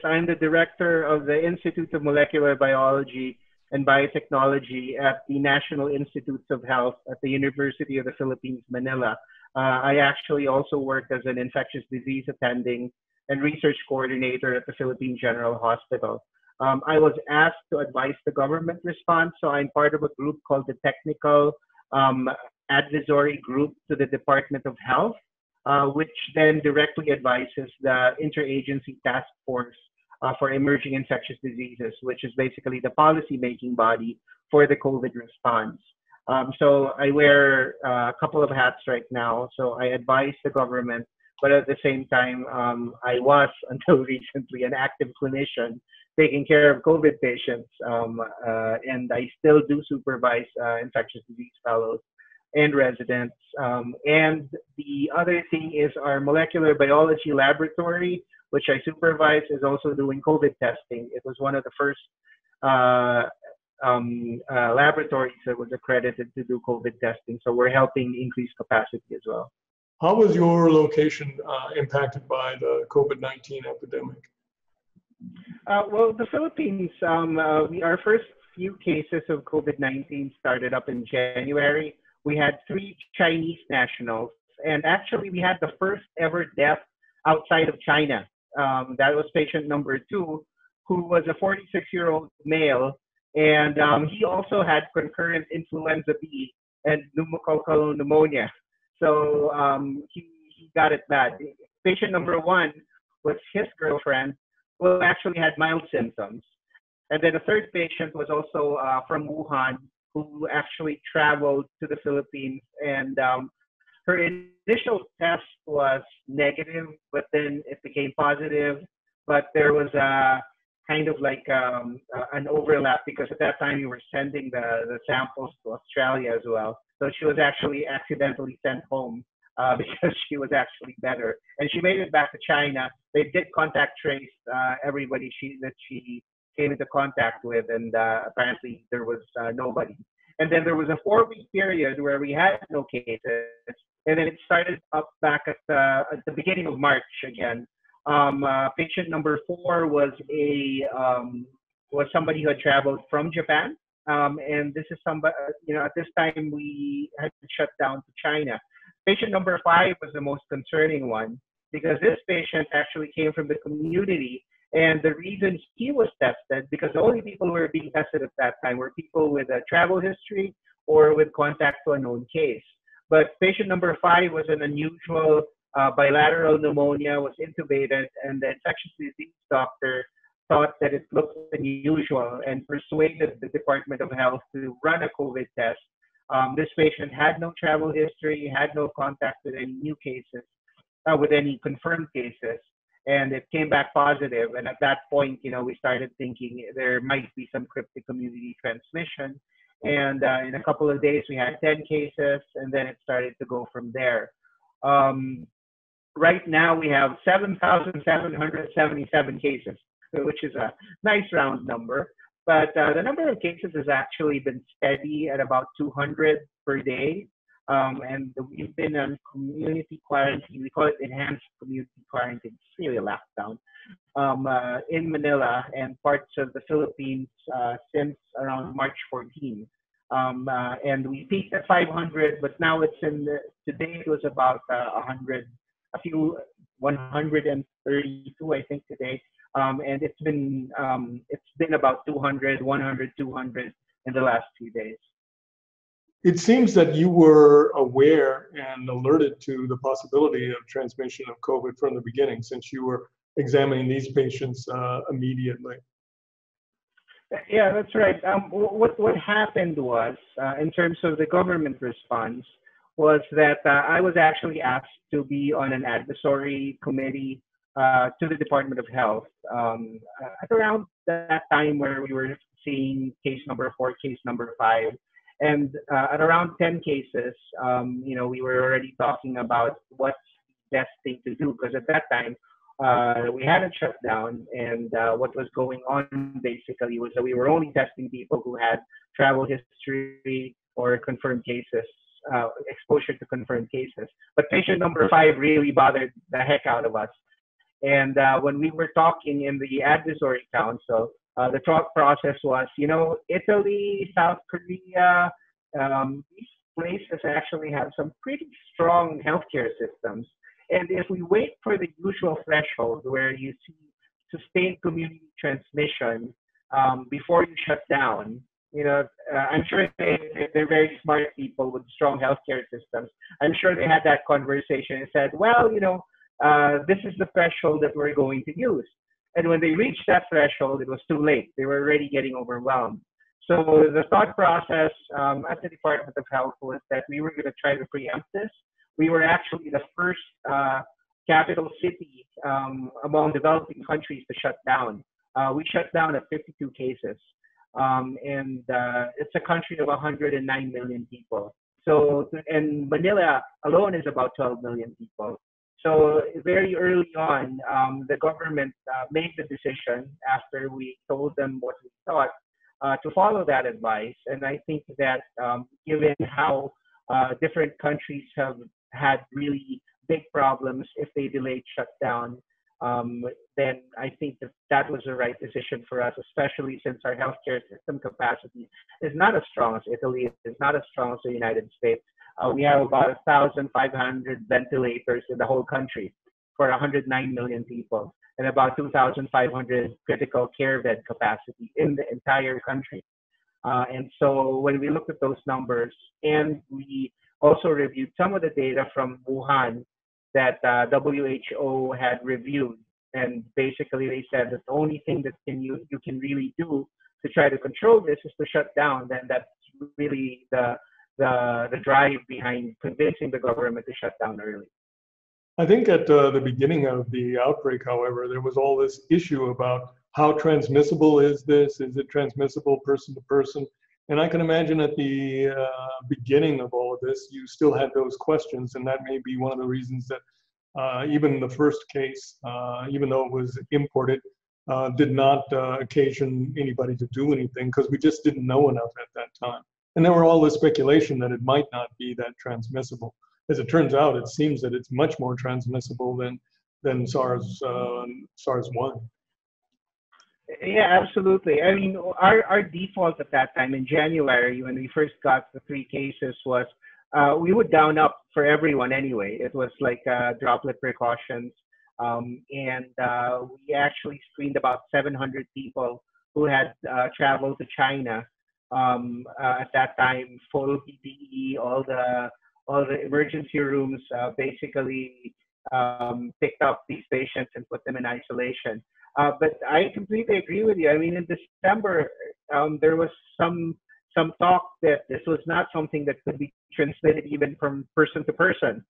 I'm the director of the Institute of Molecular Biology and Biotechnology at the National Institutes of Health at the University of the Philippines, Manila. I actually also work as an infectious disease attending and research coordinator at the Philippine General Hospital. I was asked to advise the government response, so I'm part of a group called the Technical Advisory Group to the Department of Health, which then directly advises the Interagency Task Force for Emerging Infectious Diseases, which is basically the policy-making body for the COVID response. So I wear a couple of hats right now. So I advise the government, but at the same time, I was until recently an active clinician taking care of COVID patients, and I still do supervise infectious disease fellows and residents. And the other thing is our molecular biology laboratory, which I supervise, is also doing COVID testing. It was one of the first laboratories that was accredited to do COVID testing. So we're helping increase capacity as well. How was your location impacted by the COVID-19 epidemic? Well, the Philippines, our first few cases of COVID-19 started up in January. We had 3 Chinese nationals, and actually we had the first ever death outside of China. That was patient number 2, who was a 46-year-old male, and he also had concurrent influenza B and pneumococcal pneumonia. So he got it bad. Patient number 1 was his girlfriend, who actually had mild symptoms. And then the third patient was also from Wuhan, who actually traveled to the Philippines, and her initial test was negative, but then it became positive. But there was a kind of like an overlap, because at that time you were sending the samples to Australia as well. So she was actually accidentally sent home because she was actually better. And she made it back to China. They did contact trace everybody that she came into contact with, and apparently there was nobody. And then there was a 4-week period where we had no cases, and then it started up back at the beginning of March again. Patient number 4 was somebody who had traveled from Japan, and this is somebody, at this time we had to shut down to China. Patient number 5 was the most concerning one, because this patient actually came from the community. And the reason he was tested, because the only people who were being tested at that time were people with a travel history or with contact to a known case. But patient number 5 was an unusual bilateral pneumonia, was intubated, and the infectious disease doctor thought that it looked unusual and persuaded the Department of Health to run a COVID test. This patient had no travel history, had no contact with any new cases, with any confirmed cases. And it came back positive. And at that point, we started thinking there might be some cryptic community transmission. And in a couple of days, we had 10 cases, and then it started to go from there. Right now, we have 7,777 cases, which is a nice round number. But the number of cases has actually been steady at about 200 per day. And we've been on community quarantine. We call it enhanced community quarantine. It's really a lockdown in Manila and parts of the Philippines since around March 14. And we peaked at 500, but now it's today it was about 132, I think, today. And it's been about 200, 100, 200 in the last few days. It seems that you were aware and alerted to the possibility of transmission of COVID from the beginning, since you were examining these patients immediately. Yeah, that's right. What happened was, in terms of the government response, was that I was actually asked to be on an advisory committee to the Department of Health at around that time where we were seeing case number 4, case number 5. And at around 10 cases, we were already talking about what's the best thing to do, because at that time, we had a shutdown, and what was going on basically was that we were only testing people who had travel history or confirmed cases, exposure to confirmed cases. But patient number 5 really bothered the heck out of us. And when we were talking in the advisory council, the thought process was, Italy, South Korea, these places actually have some pretty strong healthcare systems. And if we wait for the usual threshold where you see sustained community transmission before you shut down, I'm sure they're very smart people with strong healthcare systems. I'm sure they had that conversation and said, well, this is the threshold that we're going to use. And when they reached that threshold, it was too late. They were already getting overwhelmed. So the thought process at the Department of Health was that we were going to try to preempt this. We were actually the first capital city among developing countries to shut down. We shut down at 52 cases. And it's a country of 109 million people. So, and Manila alone is about 12 million people. So very early on, the government made the decision after we told them what we thought to follow that advice. And I think that given how different countries have had really big problems if they delayed shutdown, then I think that was the right decision for us, especially since our healthcare system capacity is not as strong as Italy, is not as strong as the United States. We have about 1,500 ventilators in the whole country for 109 million people, and about 2,500 critical care bed capacity in the entire country. And so when we looked at those numbers, and we also reviewed some of the data from Wuhan that WHO had reviewed, and basically they said that the only thing that you can really do to try to control this is to shut down. Then that's really the drive behind convincing the government to shut down early. I think at the beginning of the outbreak, however, there was all this issue about how transmissible is this? Is it transmissible person to person? And I can imagine at the beginning of all of this, you still had those questions, and that may be one of the reasons that even the first case, even though it was imported, did not occasion anybody to do anything because we just didn't know enough at that time. And there were all this speculation that it might not be that transmissible. As it turns out, it seems that it's much more transmissible than SARS-1. Yeah, absolutely. I mean, our default at that time in January, when we first got the 3 cases, was we would down up for everyone anyway. It was like droplet precautions. And we actually screened about 700 people who had traveled to China. At that time, full PPE, all the emergency rooms basically picked up these patients and put them in isolation. But I completely agree with you. I mean, in December, there was some talk that this was not something that could be transmitted even from person to person.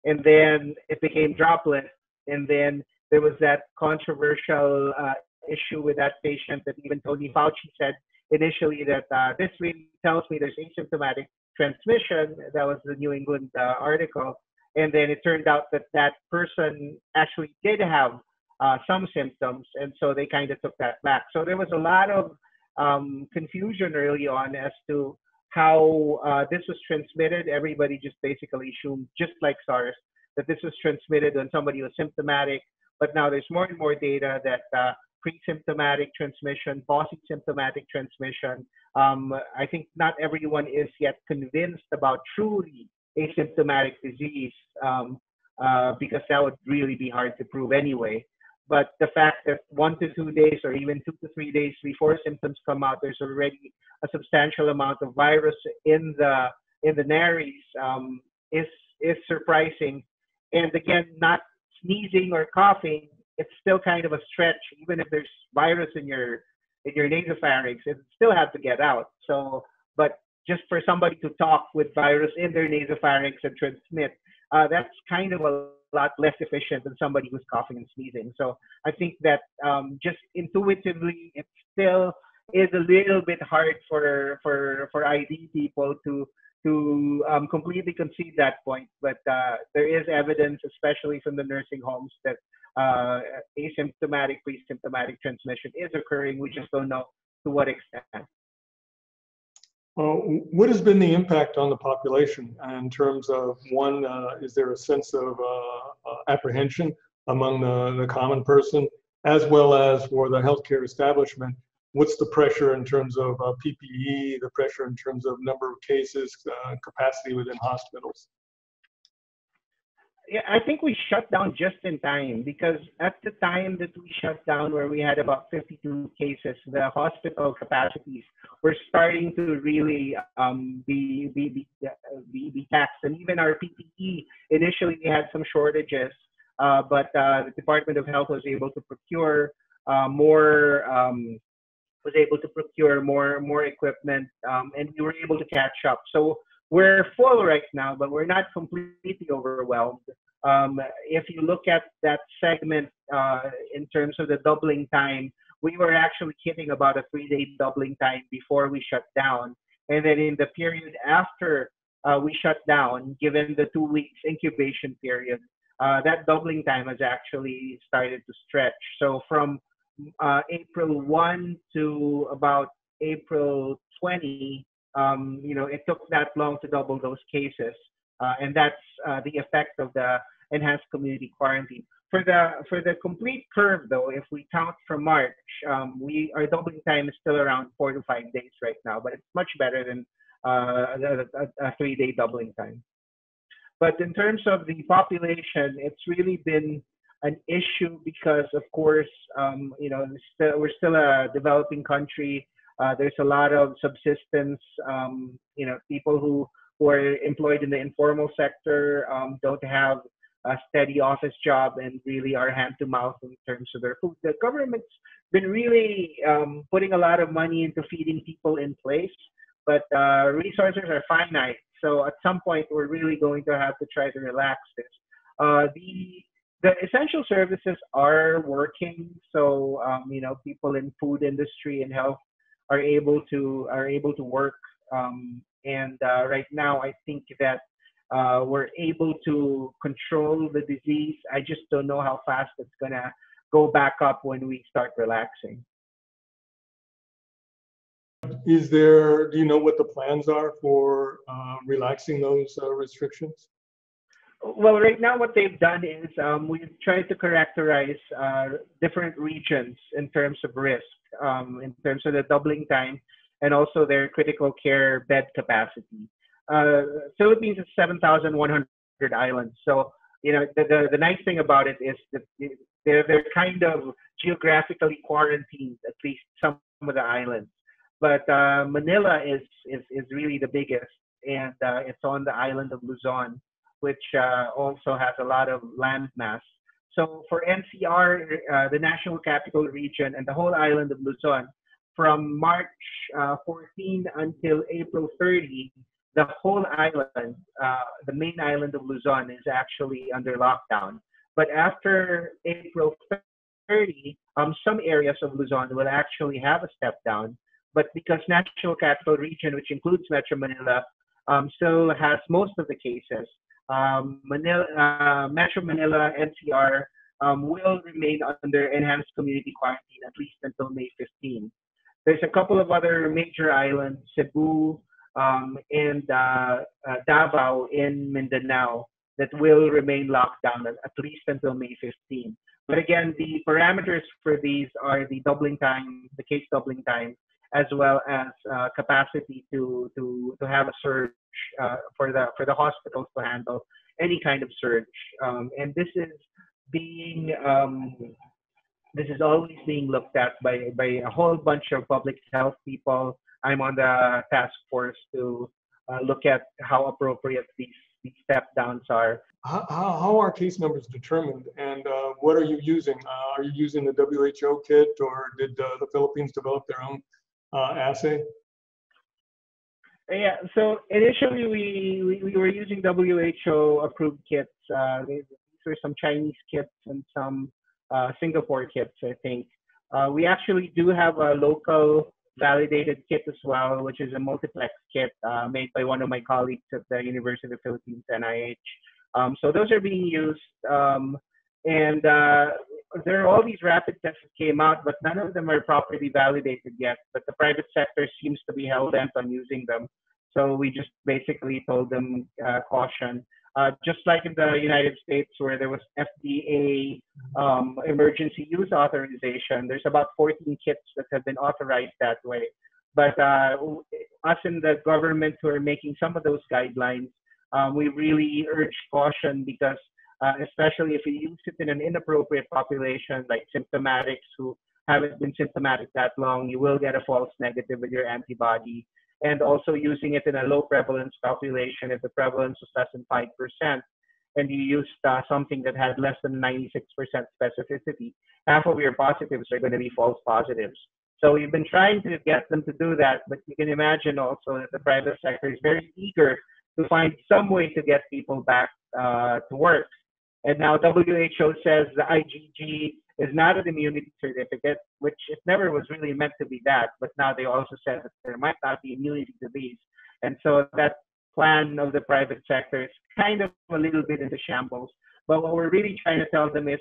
And then it became droplet. And then there was that controversial issue with that patient that even Tony Fauci said initially that this really tells me there's asymptomatic transmission. That was the New England article. And then it turned out that that person actually did have some symptoms, and so they kind of took that back. So there was a lot of confusion early on as to how this was transmitted. Everybody just basically assumed, just like SARS, that this was transmitted when somebody was symptomatic. But now there's more and more data that pre-symptomatic transmission, post-symptomatic transmission. I think not everyone is yet convinced about truly asymptomatic disease because that would really be hard to prove anyway. But the fact that 1 to 2 days or even 2 to 3 days before symptoms come out, there's already a substantial amount of virus in the nares is surprising. And again, not sneezing or coughing, it's still kind of a stretch. Even if there's virus in your nasopharynx, it still has to get out. So, but just for somebody to talk with virus in their nasopharynx and transmit, that's kind of a lot less efficient than somebody who's coughing and sneezing. So I think that just intuitively, it still is a little bit hard for ID people to completely concede that point. But there is evidence, especially from the nursing homes, that asymptomatic, pre-symptomatic transmission is occurring. We just don't know to what extent. What has been the impact on the population in terms of, one, is there a sense of apprehension among the common person, as well as for the healthcare establishment? What's the pressure in terms of PPE, the pressure in terms of number of cases, capacity within hospitals? Yeah, I think we shut down just in time because at the time that we shut down, where we had about 52 cases, the hospital capacities were starting to really be taxed, and even our PPE initially we had some shortages, but the Department of Health was able to procure more. More equipment, and we were able to catch up. So we're full right now, but we're not completely overwhelmed. If you look at that segment in terms of the doubling time, we were actually hitting about a 3-day doubling time before we shut down. And then in the period after we shut down, given the 2 weeks incubation period, that doubling time has actually started to stretch. So from April 1 to about April 20, it took that long to double those cases. And that's the effect of the enhanced community quarantine. For the complete curve, though, if we count from March, our doubling time is still around 4 to 5 days right now, but it's much better than a 3-day doubling time. But in terms of the population, it's really been an issue because, of course, we're still a developing country. There's a lot of subsistence. People who are employed in the informal sector don't have a steady office job and really are hand to mouth in terms of their food. The government's been really putting a lot of money into feeding people in place, but resources are finite. So at some point, we're really going to have to try to relax this. The essential services are working, so people in food industry and health are able to work. And right now, I think that we're able to control the disease. I just don't know how fast it's gonna go back up when we start relaxing. Do you know what the plans are for relaxing those restrictions? Well, right now what they've done is we've tried to characterize different regions in terms of risk, in terms of the doubling time, and also their critical care bed capacity. Philippines is 7,100 islands, so the nice thing about it is that they're kind of geographically quarantined, at least some of the islands. But Manila is really the biggest, and it's on the island of Luzon, which also has a lot of land mass. So for NCR, the National Capital Region, and the whole island of Luzon, from March 14 until April 30, the whole island, the main island of Luzon, is actually under lockdown. But after April 30, some areas of Luzon will actually have a step down. But because National Capital Region, which includes Metro Manila, still has most of the cases, Metro Manila, NCR will remain under enhanced community quarantine at least until May 15. There's a couple of other major islands, Cebu and Davao in Mindanao, that will remain locked down at least until May 15. But again, the parameters for these are the doubling time, the case doubling time, as well as capacity to have a surge for the hospitals to handle any kind of surge. And this is always being looked at by a whole bunch of public health people. I'm on the task force to look at how appropriate these step downs are. How are case numbers determined, and what are you using? Are you using the WHO kit, or did the Philippines develop their own assay? Yeah, so initially we were using WHO approved kits. These were some Chinese kits and some Singapore kits, I think. We actually do have a local validated kit as well, which is a multiplex kit made by one of my colleagues at the University of the Philippines, NIH. So those are being used. And there are all these rapid tests that came out, but none of them are properly validated yet. But the private sector seems to be hell bent on using them. So we just basically told them caution. Just like in the United States, where there was FDA emergency use authorization, there's about 14 kits that have been authorized that way. But us in the government who are making some of those guidelines, we really urge caution because especially if you use it in an inappropriate population like symptomatics who haven't been symptomatic that long, you will get a false negative with your antibody. And also using it in a low prevalence population, if the prevalence was less than 5%, and you used something that had less than 96% specificity, half of your positives are going to be false positives. So we've been trying to get them to do that, but you can imagine also that the private sector is very eager to find some way to get people back to work. And now WHO says the IgG is not an immunity certificate, which it never was really meant to be that. But now they also said that there might not be immunity to these. And so that plan of the private sector is kind of a little bit into shambles. But what we're really trying to tell them is,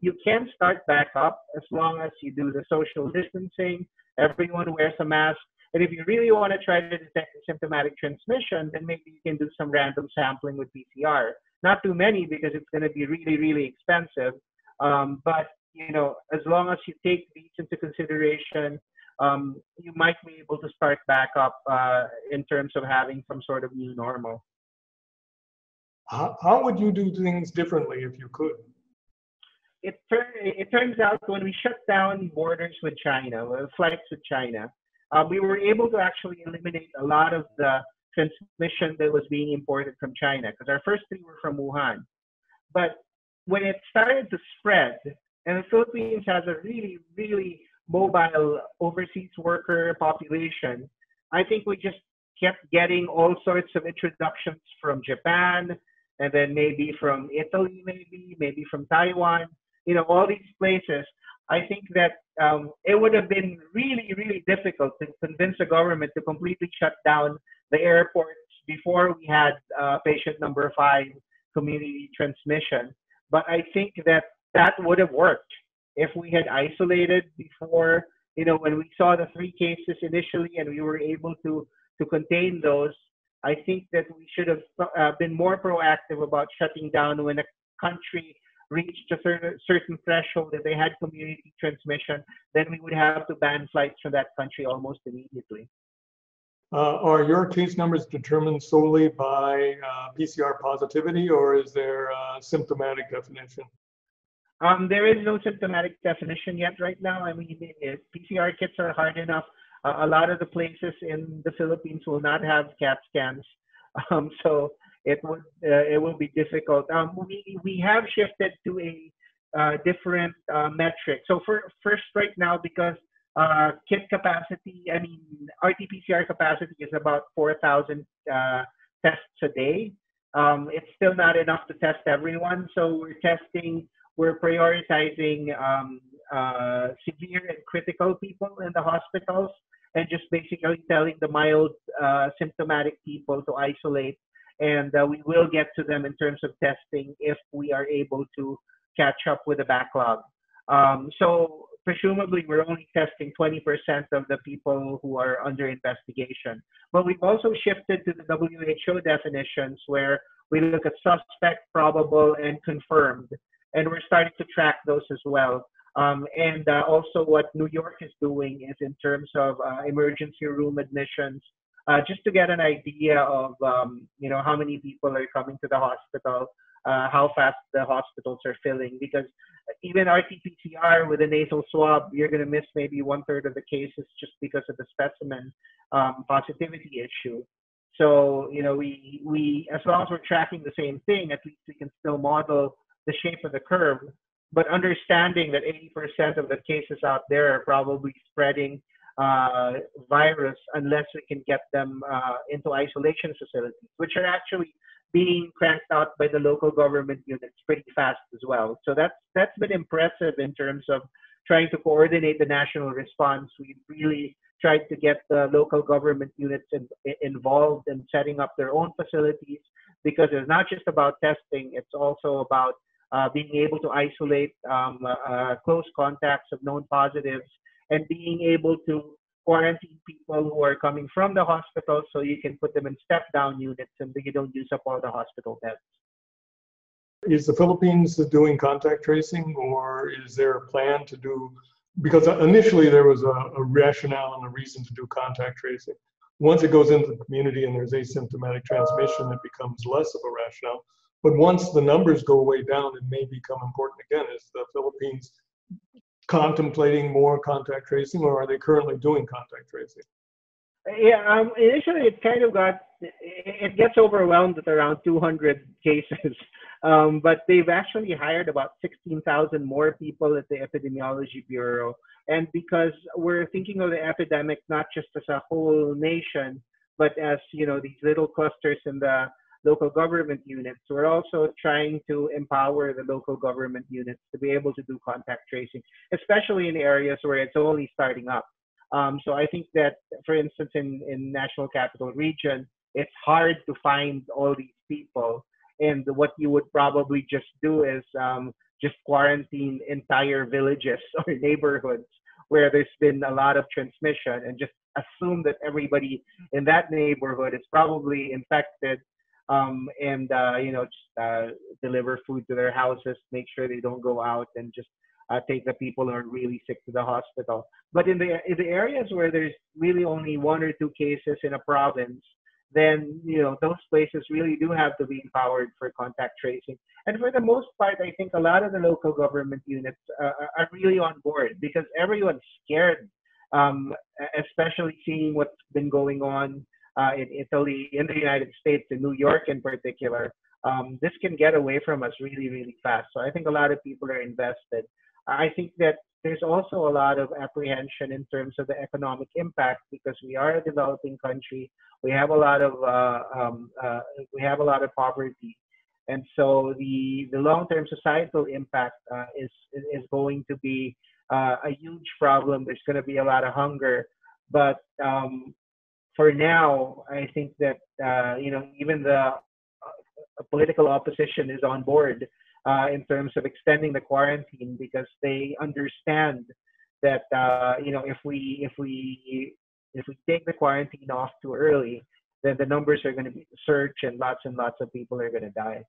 you can start back up as long as you do the social distancing, everyone wears a mask. And if you really want to try to detect symptomatic transmission, then maybe you can do some random sampling with PCR. Not too many because it's going to be really, really expensive. But, as long as you take these into consideration, you might be able to start back up in terms of having some sort of new normal. How would you do things differently if you could? It turns out when we shut down borders with China, flights with China, we were able to actually eliminate a lot of the transmission that was being imported from China because our first three were from Wuhan. But when it started to spread, and the Philippines has a really, really mobile overseas worker population, I think we just kept getting all sorts of introductions from Japan, and then maybe from Italy, maybe from Taiwan, all these places. I think that it would have been really, really difficult to convince the government to completely shut down the airports before we had patient number 5 community transmission. But I think that would have worked if we had isolated before, when we saw the 3 cases initially and we were able to contain those. I think that we should have been more proactive about shutting down when a country reached a certain threshold that they had community transmission, then we would have to ban flights from that country almost immediately. Are your case numbers determined solely by PCR positivity, or is there a symptomatic definition? There is no symptomatic definition yet right now. I mean, PCR kits are hard enough. A lot of the places in the Philippines will not have CAT scans, so it will be difficult. We have shifted to a different metric. So first right now, because kit capacity, RT-PCR capacity is about 4,000 tests a day. It's still not enough to test everyone, so we're prioritizing severe and critical people in the hospitals, and just basically telling the mild symptomatic people to isolate. And we will get to them in terms of testing if we are able to catch up with the backlog. So presumably we're only testing 20% of the people who are under investigation. But we've also shifted to the WHO definitions where we look at suspect, probable, and confirmed. And we're starting to track those as well. And also what New York is doing is in terms of emergency room admissions, just to get an idea of how many people are coming to the hospital, how fast the hospitals are filling. Because even RT-PCR with a nasal swab, you're going to miss maybe 1/3 of the cases just because of the specimen positivity issue. So we as long as we're tracking the same thing, at least we can still model the shape of the curve. But understanding that 80% of the cases out there are probably spreading virus unless we can get them into isolation facilities, which are actually being cranked out by the local government units pretty fast as well. So that's been impressive in terms of trying to coordinate the national response. We've really tried to get the local government units involved in setting up their own facilities, because it's not just about testing, it's also about being able to isolate close contacts of known positives, and being able to quarantine people who are coming from the hospital so you can put them in step-down units and you don't use up all the hospital beds. is the Philippines doing contact tracing, or is there a plan to do, because initially there was a rationale and a reason to do contact tracing. Once it goes into the community and there's asymptomatic transmission, it becomes less of a rationale. But once the numbers go way down, it may become important again. Is the Philippines contemplating more contact tracing, or are they currently doing contact tracing? Yeah, initially it gets overwhelmed at around 200 cases, but they've actually hired about 16,000 more people at the Epidemiology Bureau. And because we're thinking of the epidemic not just as a whole nation, but as, you know, these little clusters in the local government units, we're also trying to empower the local government units to be able to do contact tracing, especially in areas where it's only starting up. So I think that, for instance, in National Capital Region, it's hard to find all these people. And what you would probably just do is just quarantine entire villages or neighborhoods where there's been a lot of transmission, and just assume that everybody in that neighborhood is probably infected, and you know, just deliver food to their houses, make sure they don't go out, and just take the people who are really sick to the hospital. But in the areas where there's really only 1 or 2 cases in a province, then, you know, those places really do have to be empowered for contact tracing. And for the most part, I think a lot of the local government units are really on board, because everyone's scared, especially seeing what's been going on in Italy, in the United States, in New York in particular. This can get away from us really, really fast. So I think a lot of people are invested. I think that there's also a lot of apprehension in terms of the economic impact, because we are a developing country. We have a lot of poverty, and so the long-term societal impact is going to be a huge problem. There's going to be a lot of hunger, but for now, I think that you know, even the political opposition is on board in terms of extending the quarantine, because they understand that you know, if we take the quarantine off too early, then the numbers are going to surge and lots of people are going to die.